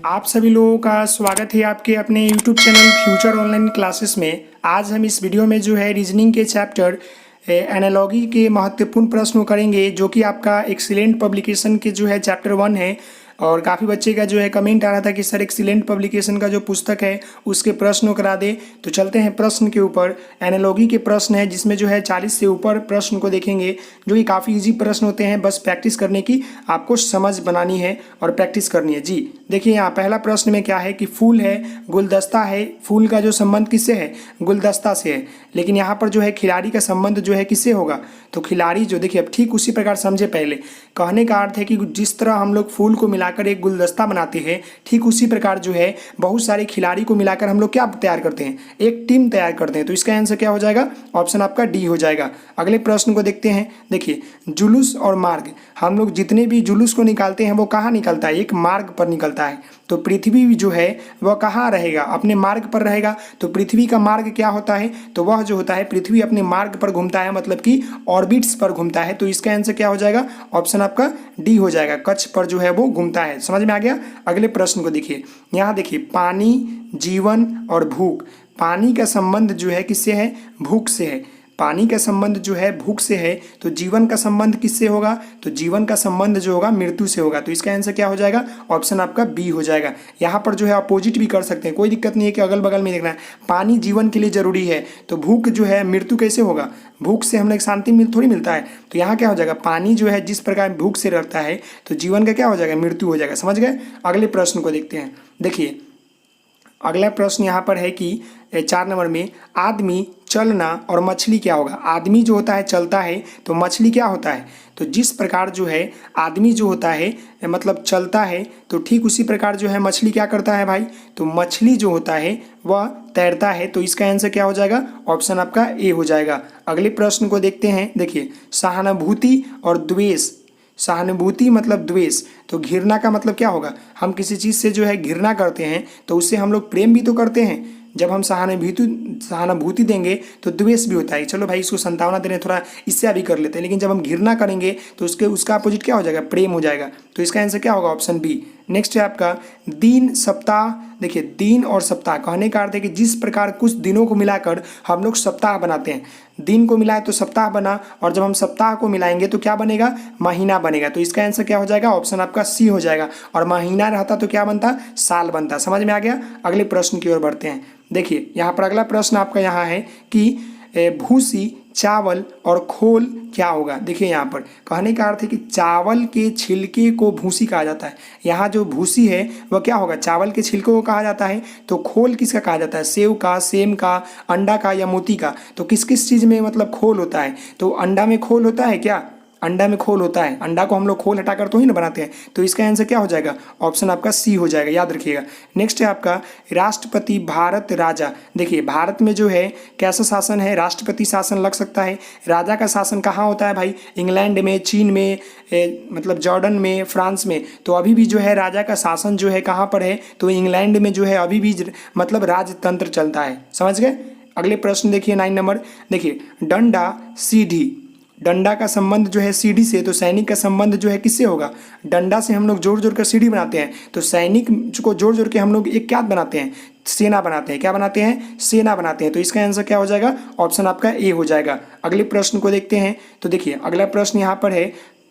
आप सभी लोगों का स्वागत है आपके अपने YouTube channel future online classes में। आज हम इस वीडियो में जो है रीजनिंग के चैप्टर एनालॉजी के महत्वपूर्ण प्रश्न करेंगे, जो कि आपका एक्सीलेंट पब्लिकेशन के जो है चैप्टर 1 है। और काफ़ी बच्चे का जो है कमेंट आ रहा था कि सर एक्सीलेंट पब्लिकेशन का जो पुस्तक है उसके प्रश्न करा दे। तो चलते हैं प्रश्न के ऊपर। एनालॉजी के प्रश्न है जिसमें जो है 40 से ऊपर प्रश्न को देखेंगे, जो कि काफ़ी इजी प्रश्न होते हैं। बस प्रैक्टिस करने की आपको समझ बनानी है और प्रैक्टिस करनी है जी। देखिए यहाँ पहला प्रश्न में क्या है कि फूल है, गुलदस्ता है। फूल का जो संबंध किससे है? गुलदस्ता से है। लेकिन यहाँ पर जो है खिलाड़ी का संबंध जो है किससे होगा? तो खिलाड़ी जो, देखिए अब ठीक उसी प्रकार समझे। पहले कहने का अर्थ है कि जिस तरह हम लोग फूल को मिलाकर एक गुलदस्ता बनाते हैं, ठीक उसी प्रकार जो है बहुत सारे खिलाड़ी को मिलाकर हम लोग क्या तैयार करते हैं? एक टीम तैयार करते हैं। तो इसका आंसर क्या हो जाएगा? ऑप्शन आपका डी हो जाएगा। अगले प्रश्न को देखते हैं। देखिए जुलूस और मार्ग, हम लोग जितने भी जुलूस को निकालते हैं वो कहाँ निकलता है? एक मार्ग पर निकलता है। तो पृथ्वी जो है वह कहाँ रहेगा? अपने मार्ग पर रहेगा। तो पृथ्वी का मार्ग क्या होता है? तो वह जो होता है पृथ्वी अपने मार्ग पर घूमता है, मतलब कि ऑर्बिट्स पर घूमता है। तो इसका आंसर क्या हो जाएगा? ऑप्शन आपका डी हो जाएगा। कक्ष पर जो है वो घूमता है। समझ में आ गया? अगले प्रश्न को देखिए। यहाँ देखिए पानी, जीवन और भूख। पानी का संबंध जो है किससे है? भूख से है। पानी का संबंध जो है भूख से है। तो जीवन का संबंध किससे होगा? तो जीवन का संबंध जो होगा मृत्यु से होगा। तो इसका आंसर क्या हो जाएगा? ऑप्शन आपका बी हो जाएगा। यहाँ पर जो है अपोजिट भी कर सकते हैं, कोई दिक्कत नहीं है कि अगल बगल में देखना है। पानी जीवन के लिए जरूरी है, तो भूख जो है मृत्यु कैसे होगा? भूख से हम लोग शांति थोड़ी मिलता है। तो यहाँ क्या हो जाएगा? पानी जो है जिस प्रकार भूख से रहता है तो जीवन का क्या हो जाएगा? मृत्यु हो जाएगा। समझ गए? अगले प्रश्न को देखते हैं। देखिए अगला प्रश्न यहाँ पर है कि 4 नंबर में आदमी, चलना और मछली क्या होगा? आदमी जो होता है चलता है, तो मछली क्या होता है? तो जिस प्रकार जो है आदमी जो होता है मतलब चलता है, तो ठीक उसी प्रकार जो है मछली क्या करता है भाई? तो मछली जो होता है वह तैरता है। तो इसका आंसर क्या हो जाएगा? ऑप्शन आपका ए हो जाएगा। अगले प्रश्न को देखते हैं। देखिए सहानुभूति और द्वेष। सहानुभूति मतलब द्वेष, तो घृणा का मतलब क्या होगा? हम किसी चीज़ से जो है घृणा करते हैं तो उससे हम लोग प्रेम भी तो करते हैं। जब हम सहानुभूति देंगे तो द्वेष भी होता है। चलो भाई इसको संतावना दे रहे हैं, थोड़ा इससे अभी कर लेते हैं। लेकिन जब हम घृणा करेंगे तो उसका अपोजिट क्या हो जाएगा? प्रेम हो जाएगा। तो इसका आंसर क्या होगा? Option B. नेक्स्ट है आपका दिन, सप्ताह। देखिए दिन और सप्ताह कहने का अर्थ है कि जिस प्रकार कुछ दिनों को मिलाकर हम लोग सप्ताह बनाते हैं, दिन को मिलाए तो सप्ताह बना, और जब हम सप्ताह को मिलाएंगे तो क्या बनेगा? महीना बनेगा। तो इसका आंसर क्या हो जाएगा? ऑप्शन आपका सी हो जाएगा। और महीना रहता तो क्या बनता? साल बनता। समझ में आ गया? अगले प्रश्न की ओर बढ़ते हैं। देखिए यहाँ पर अगला प्रश्न आपका यहाँ है कि भूसी, चावल और खोल क्या होगा? देखिए यहाँ पर कहने का अर्थ है कि चावल के छिलके को भूसी कहा जाता है। यहाँ जो भूसी है वह क्या होगा? चावल के छिलके को कहा जाता है। तो खोल किसका कहा जाता है? सेव का, सेम का, अंडा का या मोती का? तो किस किस चीज़ में मतलब खोल होता है? तो अंडा में खोल होता है क्या? अंडा में खोल होता है। अंडा को हम लोग खोल हटाकर तो ही ना बनाते हैं। तो इसका आंसर क्या हो जाएगा? ऑप्शन आपका सी हो जाएगा, याद रखिएगा। नेक्स्ट है आपका राष्ट्रपति, भारत, राजा। देखिए भारत में जो है कैसा शासन है? राष्ट्रपति शासन लग सकता है। राजा का शासन कहाँ होता है भाई? इंग्लैंड में, चीन में, मतलब जॉर्डन में, फ्रांस में। तो अभी भी जो है राजा का शासन जो है कहाँ पर है? तो इंग्लैंड में जो है अभी भी मतलब राजतंत्र चलता है। समझ गए? अगले प्रश्न देखिए 9 नंबर। देखिए डंडा, सीढ़ी। डंडा का संबंध जो है सीढ़ी से, तो सैनिक का संबंध जो है किससे होगा? डंडा से हम लोग जोड़ जोड़ कर सीढ़ी बनाते हैं। तो सैनिक को जोड़ जोड़ के हम लोग एक क्या बनाते हैं? सेना बनाते हैं। क्या बनाते हैं? सेना बनाते हैं। तो इसका आंसर क्या हो जाएगा? ऑप्शन आपका ए हो जाएगा। अगले प्रश्न को देखते हैं। तो देखिए अगला प्रश्न यहाँ पर है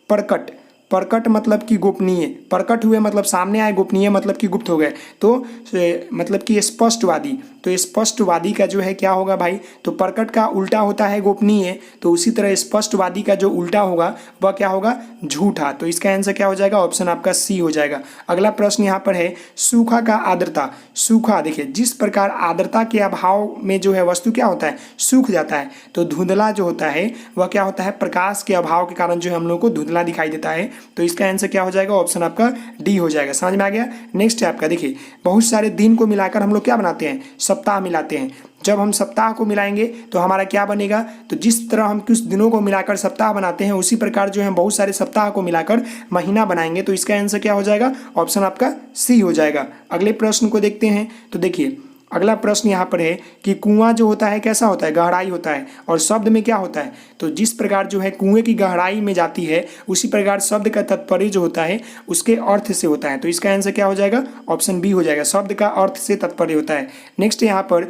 प्रकट। प्रकट मतलब कि गोपनीय। प्रकट हुए मतलब सामने आए, गोपनीय मतलब कि गुप्त हो गए। तो मतलब कि स्पष्टवादी। तो स्पष्टवादी का जो है क्या होगा भाई? तो प्रकट का उल्टा होता है गोपनीय। तो उसी तरह स्पष्टवादी का जो उल्टा होगा वह क्या होगा? झूठा। तो इसका आंसर क्या हो जाएगा? ऑप्शन आपका सी हो जाएगा। अगला प्रश्न यहाँ पर है सूखा का आर्द्रता। सूखा, देखिए जिस प्रकार आर्द्रता के अभाव में जो है वस्तु क्या होता है? सूख जाता है। तो धुंधला जो होता है वह क्या होता है? प्रकाश के अभाव के कारण जो है हम लोग को धुंधला दिखाई देता है। तो इसका आंसर क्या हो जाएगा? ऑप्शन आपका डी हो जाएगा। समझ में आ गया? नेक्स्ट है आपका देखिए बहुत सारे दिन को मिलाकर हम लोग क्या बनाते हैं? सप्ताह मिलाते हैं। जब हम सप्ताह को मिलाएंगे तो हमारा क्या बनेगा? तो जिस तरह हम कुछ दिनों को मिलाकर सप्ताह बनाते हैं उसी प्रकार जो है बहुत सारे सप्ताह को मिलाकर महीना बनाएंगे। तो इसका आंसर क्या हो जाएगा? ऑप्शन आपका सी हो जाएगा। अगले प्रश्न को देखते हैं। तो देखिए अगला प्रश्न यहाँ पर है कि कुआं जो होता है कैसा होता है, गहराई होता है, और शब्द में क्या होता है, तो जिस प्रकार जो है कुएं की गहराई में जाती है उसी प्रकार शब्द का तात्पर्य जो होता है उसके अर्थ से होता है। तो इसका आंसर क्या हो जाएगा, ऑप्शन बी हो जाएगा, शब्द का अर्थ से तात्पर्य होता है। नेक्स्ट यहाँ पर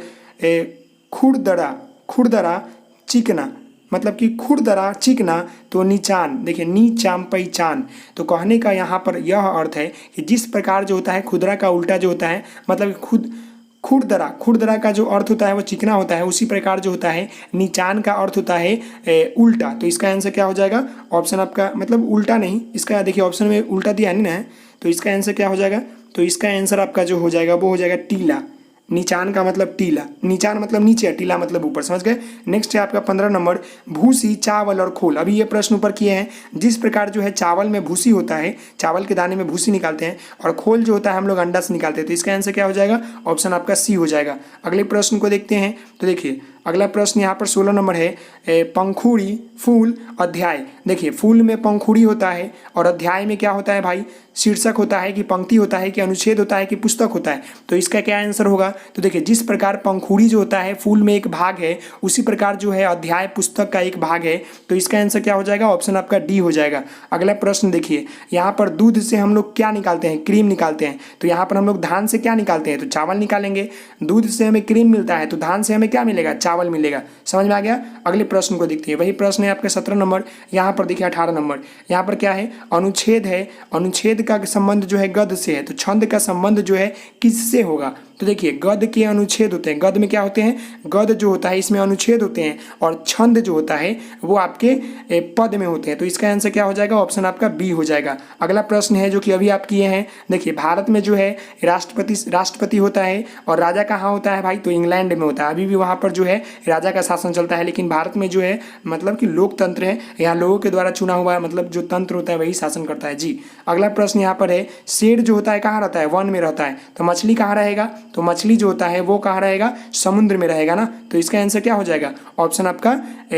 खुरदरा, खुरदरा चिकना, मतलब कि खुरदरा चिकना तो नीचान, देखिए नीचाम पहचान। तो कहने का यहाँ पर यह अर्थ है कि जिस प्रकार जो होता है खुदरा का उल्टा जो होता है, मतलब खुद खुरदरा, खुरदरा का जो अर्थ होता है वो चिकना होता है, उसी प्रकार जो होता है नीचान का अर्थ होता है उल्टा। तो इसका आंसर क्या हो जाएगा, ऑप्शन आपका मतलब उल्टा नहीं, इसका देखिए ऑप्शन में उल्टा दिया नहीं ना, तो इसका आंसर क्या हो जाएगा, तो इसका आंसर आपका जो हो जाएगा वो हो जाएगा टीला। नीचान का मतलब टीला, नीचान मतलब नीचे, टीला मतलब ऊपर, समझ गए। नेक्स्ट है आपका 15 नंबर, भूसी चावल और खोल। अभी ये प्रश्न ऊपर किए हैं, जिस प्रकार जो है चावल में भूसी होता है, चावल के दाने में भूसी निकालते हैं, और खोल जो होता है हम लोग अंडा से निकालते हैं, तो इसका आंसर क्या हो जाएगा, ऑप्शन आपका सी हो जाएगा। अगले प्रश्न को देखते हैं, तो देखिए अगला प्रश्न यहाँ पर 16 नंबर है, पंखुड़ी फूल अध्याय। देखिए फूल में पंखुड़ी होता है और अध्याय में क्या होता है भाई, शीर्षक होता है कि पंक्ति होता है कि अनुच्छेद होता है कि पुस्तक होता है। तो इसका क्या आंसर होगा, तो देखिए जिस प्रकार पंखुड़ी जो होता है फूल में एक भाग है, उसी प्रकार जो है अध्याय पुस्तक का एक भाग है। तो इसका आंसर क्या हो जाएगा, ऑप्शन आपका डी हो जाएगा। अगला प्रश्न देखिए, यहाँ पर दूध से हम लोग क्या निकालते हैं, क्रीम निकालते हैं। तो यहाँ पर हम लोग धान से क्या निकालते हैं, तो चावल निकालेंगे। दूध से हमें क्रीम मिलता है तो धान से हमें क्या मिलेगा, चावल मिलेगा। समझ में आ गया। अगले प्रश्न को देखते हैं, वही प्रश्न है आपका 17 नंबर, यहाँ पर देखिए 18 नंबर, यहाँ पर क्या है, अनुच्छेद है, अनुच्छेद का संबंध जो है गद्य से है, तो छंद का संबंध जो है किससे होगा। तो देखिए गद्य के अनुच्छेद होते हैं, गद्य में क्या होते हैं, गद्य जो होता है इसमें अनुच्छेद होते हैं, और छंद जो होता है वो आपके पद में होते हैं। तो इसका आंसर क्या हो जाएगा, ऑप्शन आपका बी हो जाएगा। अगला प्रश्न है जो कि अभी आप किए हैं, देखिए भारत में जो है राष्ट्रपति होता है और राजा कहाँ होता है भाई, तो इंग्लैंड में होता है। अभी भी वहाँ पर जो है राजा का शासन चलता है, लेकिन भारत में जो है मतलब कि लोकतंत्र है, यहाँ लोगों के द्वारा चुना हुआ मतलब जो तंत्र होता है वही शासन करता है जी। अगला प्रश्न यहाँ पर है, शेर जो होता है कहाँ रहता है, वन में रहता है, तो मछली कहाँ रहेगा, तो मछली जो होता है वो कहाँ रहेगा, समुद्र में रहेगा ना। तो इसका आंसर क्या हो जाएगा, ऑप्शन आपका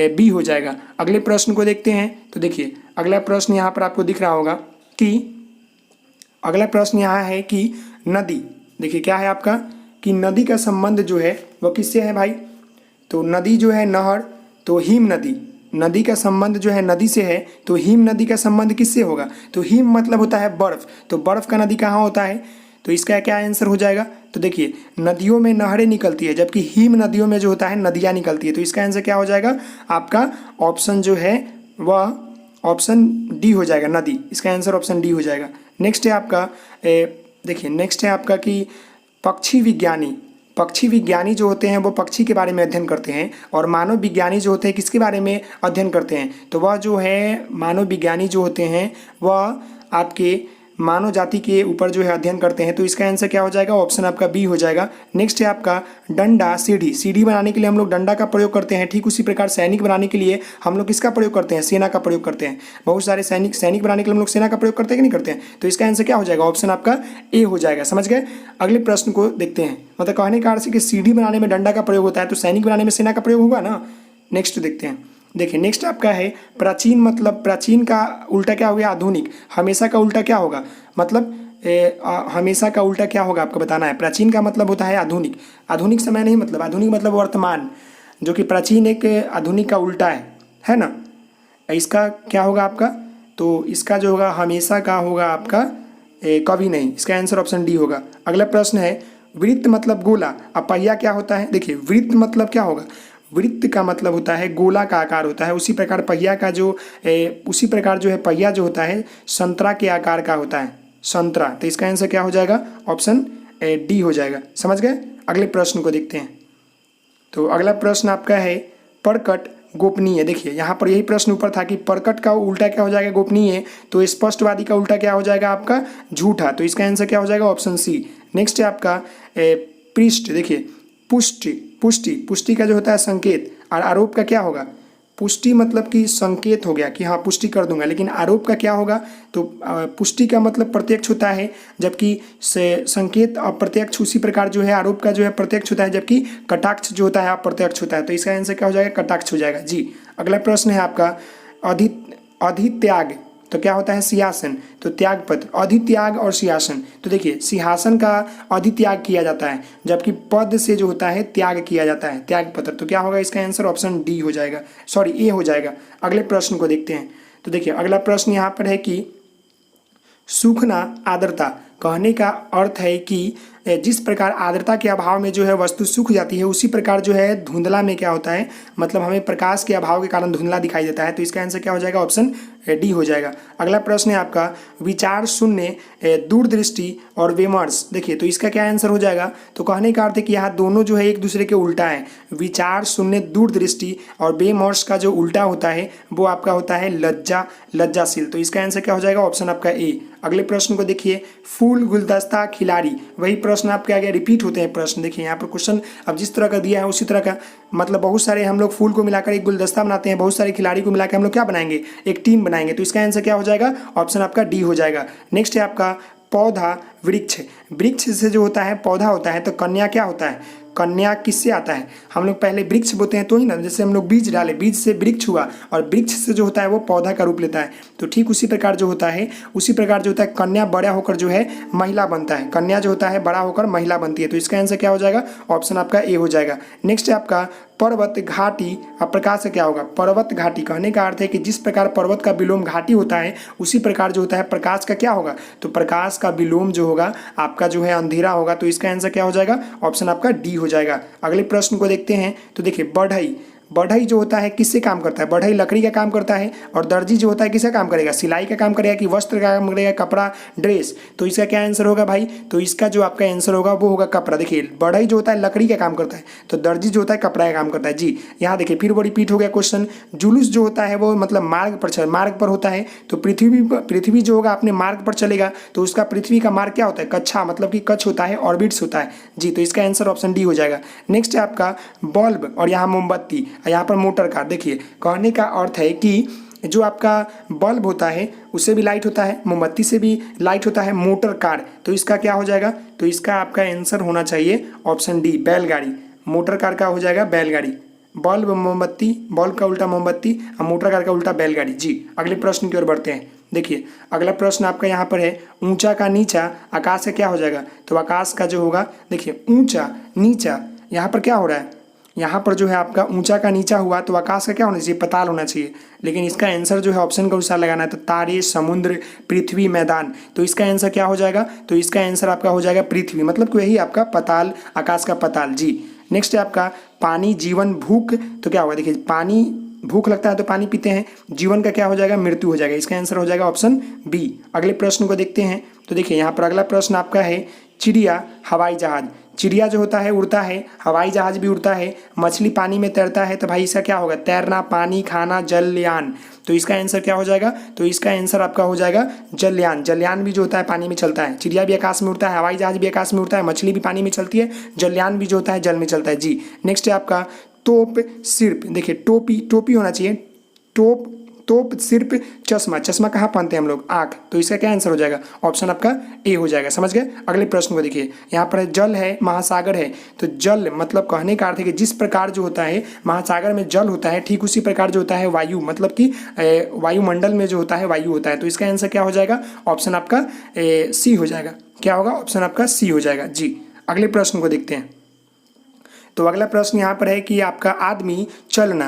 बी हो जाएगा। अगले प्रश्न को देखते हैं, तो देखिए अगला प्रश्न यहाँ पर आपको दिख रहा होगा कि अगला प्रश्न यहाँ है कि नदी, देखिए क्या है आपका कि नदी का संबंध जो है वो किससे है भाई, तो नदी जो है नहर, तो हिम नदी, नदी का संबंध जो है नदी से है, तो हिम नदी का संबंध किससे होगा, तो हिम मतलब होता है बर्फ, तो बर्फ का नदी कहाँ होता है, तो इसका क्या आंसर हो जाएगा, तो देखिए नदियों में नहरें निकलती है, जबकि हिम नदियों में जो होता है नदियाँ निकलती है। तो इसका आंसर क्या हो जाएगा, आपका ऑप्शन जो है वह ऑप्शन डी हो जाएगा, नदी। इसका आंसर ऑप्शन डी हो जाएगा। नेक्स्ट है आपका देखिए नेक्स्ट है आपका कि पक्षी विज्ञानी, पक्षी विज्ञानी जो होते हैं वो पक्षी के बारे में अध्ययन करते हैं, और मानव विज्ञानी जो होते हैं किसके बारे में अध्ययन करते हैं, तो वह जो है मानव विज्ञानी जो होते हैं वह आपके मानव जाति के ऊपर जो है अध्ययन करते हैं। तो इसका आंसर क्या हो जाएगा, ऑप्शन आपका बी हो जाएगा। नेक्स्ट है आपका डंडा सीढ़ी, सीढ़ी बनाने के लिए हम लोग डंडा का प्रयोग करते हैं, ठीक उसी प्रकार सैनिक बनाने के लिए हम लोग किसका प्रयोग करते हैं, सेना का प्रयोग करते हैं। बहुत सारे सैनिक बनाने के लिए हम लोग सेना का प्रयोग करते हैं कि नहीं करते हैं। तो इसका आंसर क्या हो जाएगा, ऑप्शन आपका ए हो जाएगा। समझ गए। अगले प्रश्न को देखते हैं, मतलब कहने का अर्थ है कि सीढ़ी बनाने में डंडा का प्रयोग होता है, तो सैनिक बनाने में सेना का प्रयोग होगा ना। नेक्स्ट देखते हैं, देखिए नेक्स्ट आपका है प्राचीन, मतलब प्राचीन का उल्टा क्या हो गया, आधुनिक। हमेशा का उल्टा क्या होगा, मतलब हमेशा का उल्टा क्या होगा आपको बताना है। प्राचीन का मतलब होता है आधुनिक, आधुनिक समय नहीं, मतलब आधुनिक मतलब वर्तमान, जो कि प्राचीन एक आधुनिक का उल्टा है ना। इसका क्या होगा आपका, तो इसका जो होगा हमेशा का होगा आपका कभी नहीं। इसका आंसर ऑप्शन डी होगा। अगला प्रश्न है वृत्त मतलब गोला, अब पहिया क्या होता है, देखिए वृत्त मतलब क्या होगा, वृत्त का मतलब होता है गोला का आकार होता है, उसी प्रकार पहिया का जो उसी प्रकार जो है पहिया जो होता है संतरा के आकार का होता है, संतरा। तो इसका आंसर क्या हो जाएगा, ऑप्शन डी हो जाएगा। समझ गए। अगले प्रश्न को देखते हैं, तो अगला प्रश्न आपका है परकट गोपनीय। देखिए यहाँ पर यही प्रश्न ऊपर था कि परकट का उल्टा क्या हो जाएगा, गोपनीय, तो स्पष्टवादी का उल्टा क्या हो जाएगा आपका, झूठा। तो इसका आंसर क्या हो जाएगा, ऑप्शन सी। नेक्स्ट है आपका पृष्ठ, देखिए पुष्टि, पुष्टि, पुष्टि का जो होता है संकेत, और आरोप का क्या होगा, पुष्टि मतलब कि संकेत हो गया कि हाँ पुष्टि कर दूंगा, लेकिन आरोप का क्या होगा, तो पुष्टि का मतलब प्रत्यक्ष होता है, जबकि संकेत अप्रत्यक्ष, उसी प्रकार जो है आरोप का जो है प्रत्यक्ष होता है, जबकि कटाक्ष जो होता है अप्रत्यक्ष होता है। तो इसका आंसर क्या हो जाएगा, कटाक्ष हो जाएगा जी। अगला प्रश्न है आपका अधित्याग, तो क्या होता है सिंहासन, तो त्यागपत्र, अधित्याग और सिंहासन। तो देखिए सिंहासन का अधित्याग किया जाता है जबकि पद से जो होता है त्याग किया जाता है, त्यागपत्र। तो क्या होगा इसका आंसर, ऑप्शन डी हो जाएगा, सॉरी ए हो जाएगा। अगले प्रश्न को देखते हैं। तो देखिए अगला प्रश्न यहाँ पर है कि सूखना आर्द्रता, कहने का अर्थ है कि जिस प्रकार आर्द्रता के अभाव में जो है वस्तु सूख जाती है, उसी प्रकार जो है धुंधला में क्या होता है, मतलब हमें प्रकाश के अभाव के कारण धुंधला दिखाई देता है। तो इसका आंसर क्या हो जाएगा, ऑप्शन डी हो जाएगा। अगला प्रश्न है आपका विचार शून्य, दूरदृष्टि और विमर्श। देखिए तो इसका क्या आंसर हो जाएगा, तो कहने का अर्थ है कि यहाँ दोनों जो है एक दूसरे के उल्टा है। विचार शून्य दूरदृष्टि और विमर्श का जो उल्टा होता है वो आपका होता है लज्जाशील। तो इसका आंसर क्या हो जाएगा, ऑप्शन आपका ए। अगले प्रश्न को देखिए, फूल गुलदस्ता खिलाड़ी, वही प्रश्न आपके आगे रिपीट होते हैं प्रश्न। देखिए यहाँ पर क्वेश्चन अब जिस तरह का दिया है उसी तरह का, मतलब बहुत सारे हम लोग फूल को मिलाकर एक गुलदस्ता बनाते हैं, बहुत सारे खिलाड़ी को मिलाकर हम लोग क्या बनाएंगे, एक टीम बनाएंगे। तो इसका आंसर क्या हो जाएगा, ऑप्शन आपका डी हो जाएगा। नेक्स्ट है आपका पौधा वृक्ष, वृक्ष से जो होता है पौधा होता है, तो कन्या क्या होता है, कन्या किससे आता है, हम लोग पहले वृक्ष बोते हैं तो ही ना, जैसे हम लोग बीज डाले, बीज से वृक्ष हुआ और वृक्ष से जो होता है वो पौधा का रूप लेता है। तो ठीक उसी प्रकार जो होता है, उसी प्रकार जो होता है कन्या बड़ा होकर जो है महिला बनता है, कन्या जो होता है बड़ा होकर महिला बनती है। तो इसका आंसर क्या हो जाएगा, ऑप्शन आपका ए हो जाएगा। नेक्स्ट है आपका पर्वत घाटी, अब प्रकाश से क्या होगा, पर्वत घाटी, कहने का अर्थ है कि जिस प्रकार पर्वत का विलोम घाटी होता है उसी प्रकार जो होता है प्रकाश का क्या होगा, तो प्रकाश का विलोम जो होगा आपका जो है अंधेरा होगा। तो इसका आंसर क्या हो जाएगा, ऑप्शन आपका डी हो जाएगा। अगले प्रश्न को देखते हैं। तो देखिए बढ़ई, बढ़ई जो होता है किससे काम करता है, बढ़ई लकड़ी का काम करता है, और दर्जी जो होता है किसका काम करेगा, सिलाई का काम करेगा कि वस्त्र का काम करेगा, कपड़ा ड्रेस। तो इसका क्या आंसर होगा भाई, तो इसका जो आपका आंसर होगा वो होगा कपड़ा। देखिए बढ़ई जो होता है लकड़ी का काम करता है, तो दर्जी जो होता है कपड़ा का काम करता है। जी यहाँ देखिए फिर वो रिपीट हो गया क्वेश्चन। जुलूस जो होता है वो मतलब मार्ग पर होता है, तो पृथ्वी जो होगा अपने मार्ग पर चलेगा, तो उसका पृथ्वी का मार्ग क्या होता है, कक्षा, मतलब कि कक्ष होता है, ऑर्बिट्स होता है। जी तो इसका आंसर ऑप्शन डी हो जाएगा। नेक्स्ट है आपका बल्ब और यहाँ मोमबत्ती, यहाँ पर मोटर कार। देखिए कहने का अर्थ है कि जो आपका बल्ब होता है उससे भी लाइट होता है, मोमबत्ती से भी लाइट होता है, मोटर कार। तो इसका क्या हो जाएगा, तो इसका आपका आंसर होना चाहिए ऑप्शन डी बैलगाड़ी। मोटर कार का हो जाएगा बैलगाड़ी, बल्ब मोमबत्ती, बल्ब का उल्टा मोमबत्ती और मोटर कार का उल्टा बैलगाड़ी। जी अगले प्रश्न की ओर बढ़ते हैं। देखिए अगला प्रश्न आपका यहाँ पर है ऊंचा का नीचा, आकाश का क्या हो जाएगा, तो आकाश का जो होगा, देखिए ऊंचा नीचा, यहाँ पर क्या हो रहा है, यहाँ पर जो है आपका ऊंचा का नीचा हुआ, तो आकाश का क्या होना चाहिए, पताल होना चाहिए। लेकिन इसका आंसर जो है ऑप्शन का अनुसार लगाना है, तो तारे, समुद्र, पृथ्वी, मैदान। तो इसका आंसर क्या हो जाएगा, तो इसका आंसर आपका हो जाएगा पृथ्वी, मतलब कि यही आपका पताल, आकाश का पताल। जी नेक्स्ट है आपका पानी, जीवन, भूख। तो क्या होगा, देखिए पानी, भूख लगता है तो पानी पीते हैं, जीवन का क्या हो जाएगा, मृत्यु हो जाएगा। इसका आंसर हो जाएगा ऑप्शन बी। अगले प्रश्न को देखते हैं। तो देखिए यहाँ पर अगला प्रश्न आपका है चिड़िया, हवाई जहाज। चिड़िया जो होता है उड़ता है, हवाई जहाज भी उड़ता है, मछली पानी में तैरता है। तो भाई इसका क्या होगा, तैरना, पानी, खाना, जलयान। तो इसका आंसर क्या हो जाएगा, तो इसका आंसर आपका हो जाएगा जलयान। जलयान भी जो होता है पानी में चलता है, चिड़िया भी आकाश में उड़ता है, हवाई जहाज भी आकाश में उड़ता है, मछली भी पानी में चलती है, जलयान भी जो होता है जल में चलता है। जी नेक्स्ट है आपका तोप सिर्फ। देखिए टोपी होना चाहिए, तोप सिर्फ चश्मा, चश्मा कहाँ पहनते हैं हम लोग, आँख। तो इसका क्या आंसर हो जाएगा, ऑप्शन आपका ए हो जाएगा। समझ गए। अगले प्रश्न को देखिए, यहाँ पर जल है, महासागर है। तो जल मतलब कहने का अर्थ है कि जिस प्रकार जो होता है महासागर में जल होता है, ठीक उसी प्रकार जो होता है वायु, मतलब कि वायुमंडल में जो होता है वायु होता है। तो इसका आंसर क्या हो जाएगा, ऑप्शन आपका सी हो जाएगा। क्या होगा, ऑप्शन आपका सी हो जाएगा। जी अगले प्रश्न को देखते हैं। तो अगला प्रश्न यहाँ पर है कि आपका आदमी चलना,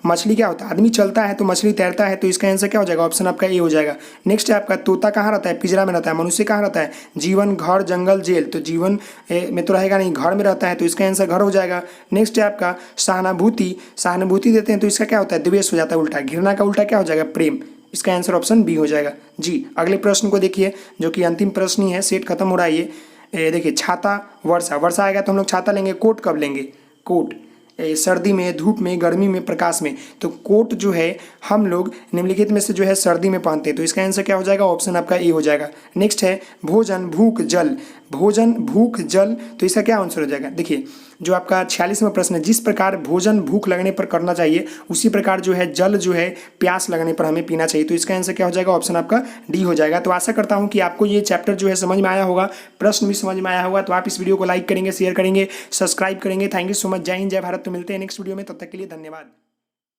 मछली क्या होता है, आदमी चलता है तो मछली तैरता है। तो इसका आंसर क्या हो जाएगा, ऑप्शन आपका ए हो जाएगा। नेक्स्ट है आपका तोता कहाँ रहता है, पिंजरा में रहता है। मनुष्य कहाँ रहता है, जीवन, घर, जंगल, जेल। तो जीवन में तो रहेगा नहीं, घर में रहता है। तो इसका आंसर घर हो जाएगा। नेक्स्ट है आपका सहानुभूति देते हैं। तो इसका क्या होता है, द्वेष हो जाता है उल्टा। घृणा का उल्टा क्या हो जाएगा, प्रेम। इसका आंसर ऑप्शन बी हो जाएगा। जी अगले प्रश्न को देखिए, जो कि अंतिम प्रश्न ही है, सेट खत्म हो रहा है ये। देखिए छाता, वर्षा आएगा तो हम लोग छाता लेंगे। कोट कब लेंगे, कोट सर्दी में, धूप में, गर्मी में, प्रकाश में। तो कोट जो है हम लोग निम्नलिखित में से जो है सर्दी में पहनते हैं। तो इसका आंसर क्या हो जाएगा, ऑप्शन आपका ए हो जाएगा। नेक्स्ट है भोजन, भूख, जल। भोजन, भूख, जल। तो इसका क्या आंसर हो जाएगा, देखिए जो आपका 46वां प्रश्न है, जिस प्रकार भोजन भूख लगने पर करना चाहिए उसी प्रकार जो है जल जो है प्यास लगने पर हमें पीना चाहिए। तो इसका आंसर क्या हो जाएगा, ऑप्शन आपका डी हो जाएगा। तो आशा करता हूं कि आपको ये चैप्टर जो है समझ में आया होगा, प्रश्न भी समझ में आया होगा। तो आप इस वीडियो को लाइक करेंगे, शेयर करेंगे, सब्सक्राइब करेंगे। Thank you so much. जय हिंद, जय भारत। तो मिलते हैं नेक्स्ट वीडियो में, तब तक के लिए धन्यवाद।